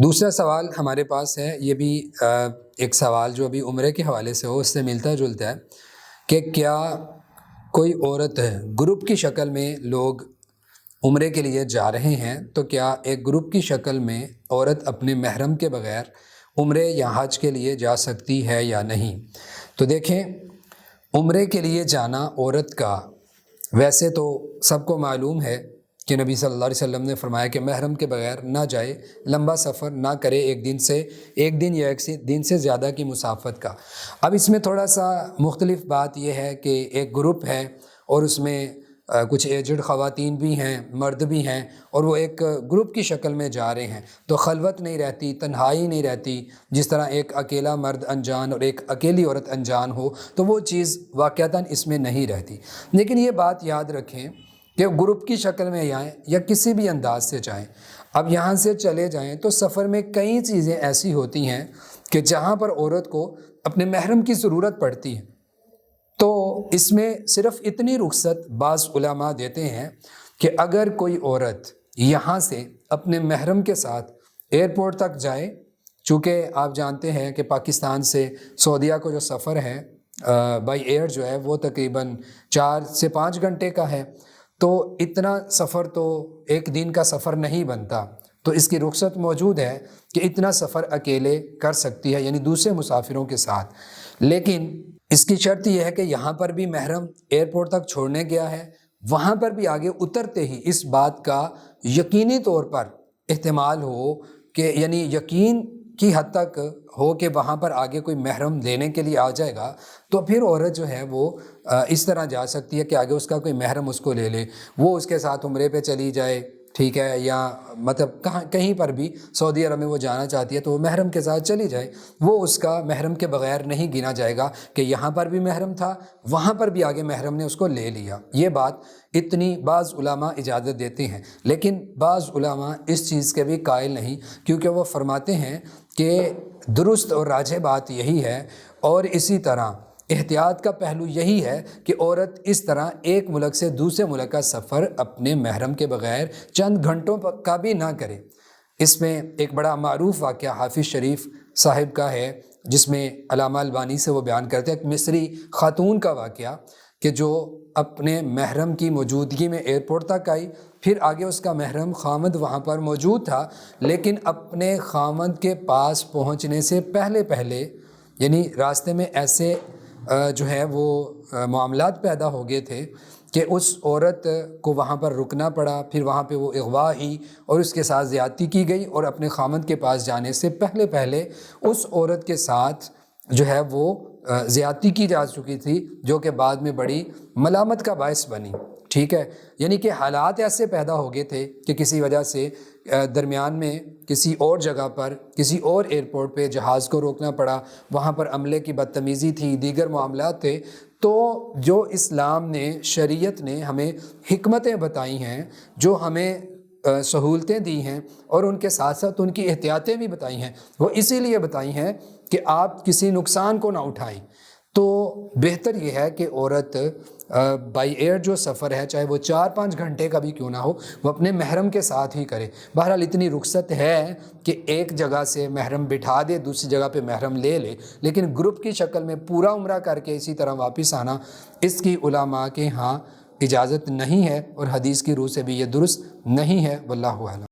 دوسرا سوال ہمارے پاس ہے، یہ بھی ایک سوال جو ابھی عمرے کے حوالے سے ہو، اس سے ملتا جلتا ہے کہ کیا کوئی عورت گروپ کی شکل میں لوگ عمرے کے لیے جا رہے ہیں تو کیا ایک گروپ کی شکل میں عورت اپنے محرم کے بغیر عمرے یا حج کے لیے جا سکتی ہے یا نہیں؟ تو دیکھیں، عمرے کے لیے جانا عورت کا ویسے تو سب کو معلوم ہے کہ نبی صلی اللہ علیہ وسلم نے فرمایا کہ محرم کے بغیر نہ جائے، لمبا سفر نہ کرے، ایک دن یا ایک دن سے زیادہ کی مسافت کا۔ اب اس میں تھوڑا سا مختلف بات یہ ہے کہ ایک گروپ ہے اور اس میں کچھ ایجڈ خواتین بھی ہیں، مرد بھی ہیں، اور وہ ایک گروپ کی شکل میں جا رہے ہیں تو خلوت نہیں رہتی، تنہائی نہیں رہتی۔ جس طرح ایک اکیلا مرد انجان اور ایک اکیلی عورت انجان ہو تو وہ چیز واقعتاً اس میں نہیں رہتی۔ لیکن یہ بات یاد رکھیں کہ گروپ کی شکل میں جائیں یا کسی بھی انداز سے جائیں، اب یہاں سے چلے جائیں تو سفر میں کئی چیزیں ایسی ہوتی ہیں کہ جہاں پر عورت کو اپنے محرم کی ضرورت پڑتی ہے، تو اس میں صرف اتنی رخصت بعض علماء دیتے ہیں کہ اگر کوئی عورت یہاں سے اپنے محرم کے ساتھ ایئرپورٹ تک جائے، چونکہ آپ جانتے ہیں کہ پاکستان سے سعودیہ کو جو سفر ہے بائی ایئر جو ہے وہ تقریباً 4 سے 5 گھنٹے کا ہے، تو اتنا سفر تو ایک دن کا سفر نہیں بنتا، تو اس کی رخصت موجود ہے کہ اتنا سفر اکیلے کر سکتی ہے، یعنی دوسرے مسافروں کے ساتھ۔ لیکن اس کی شرط یہ ہے کہ یہاں پر بھی محرم ایئرپورٹ تک چھوڑنے گیا ہے، وہاں پر بھی آگے اترتے ہی اس بات کا یقینی طور پر احتمال ہو کہ یعنی یقین کی حد تک ہو کہ وہاں پر آگے کوئی محرم لینے کے لیے آ جائے گا، تو پھر عورت جو ہے وہ اس طرح جا سکتی ہے کہ آگے اس کا کوئی محرم اس کو لے لے، وہ اس کے ساتھ عمرے پہ چلی جائے، ٹھیک ہے، یا مطلب کہیں پر بھی سعودی عرب میں وہ جانا چاہتی ہے تو وہ محرم کے ساتھ چلی جائے، وہ اس کا محرم کے بغیر نہیں گنا جائے گا کہ یہاں پر بھی محرم تھا، وہاں پر بھی آگے محرم نے اس کو لے لیا۔ یہ بات اتنی بعض علماء اجازت دیتے ہیں، لیکن بعض علماء اس چیز کے بھی قائل نہیں، کیونکہ وہ فرماتے ہیں کہ درست اور راجح بات یہی ہے، اور اسی طرح احتیاط کا پہلو یہی ہے کہ عورت اس طرح ایک ملک سے دوسرے ملک کا سفر اپنے محرم کے بغیر چند گھنٹوں کا بھی نہ کرے۔ اس میں ایک بڑا معروف واقعہ حافظ شریف صاحب کا ہے، جس میں علامہ البانی سے وہ بیان کرتے ہیں ایک مصری خاتون کا واقعہ کہ جو اپنے محرم کی موجودگی میں ایئرپورٹ تک آئی، پھر آگے اس کا محرم خامد وہاں پر موجود تھا، لیکن اپنے خامد کے پاس پہنچنے سے پہلے یعنی راستے میں ایسے جو ہے وہ معاملات پیدا ہو گئے تھے کہ اس عورت کو وہاں پر رکنا پڑا، پھر وہاں پہ وہ اغوا ہوئی اور اس کے ساتھ زیادتی کی گئی، اور اپنے خامد کے پاس جانے سے پہلے اس عورت کے ساتھ جو ہے وہ زیادتی کی جا چکی تھی، جو کہ بعد میں بڑی ملامت کا باعث بنی، ٹھیک ہے۔ یعنی کہ حالات ایسے پیدا ہو گئے تھے کہ کسی وجہ سے درمیان میں کسی اور جگہ پر کسی اور ایئرپورٹ پہ جہاز کو روکنا پڑا، وہاں پر عملے کی بدتمیزی تھی، دیگر معاملات تھے۔ تو جو اسلام نے، شریعت نے ہمیں حکمتیں بتائی ہیں، جو ہمیں سہولتیں دی ہیں، اور ان کے ساتھ ساتھ ان کی احتیاطیں بھی بتائی ہیں، وہ اسی لیے بتائی ہیں کہ آپ کسی نقصان کو نہ اٹھائیں۔ تو بہتر یہ ہے کہ عورت بائی ایئر جو سفر ہے، چاہے وہ 4-5 گھنٹے کا بھی کیوں نہ ہو، وہ اپنے محرم کے ساتھ ہی کرے۔ بہرحال اتنی رخصت ہے کہ ایک جگہ سے محرم بٹھا دے، دوسری جگہ پہ محرم لے لے، لیکن گروپ کی شکل میں پورا عمرہ کر کے اسی طرح واپس آنا، اس کی علماء کے ہاں اجازت نہیں ہے، اور حدیث کی روح سے بھی یہ درست نہیں ہے، واللہ اعلم۔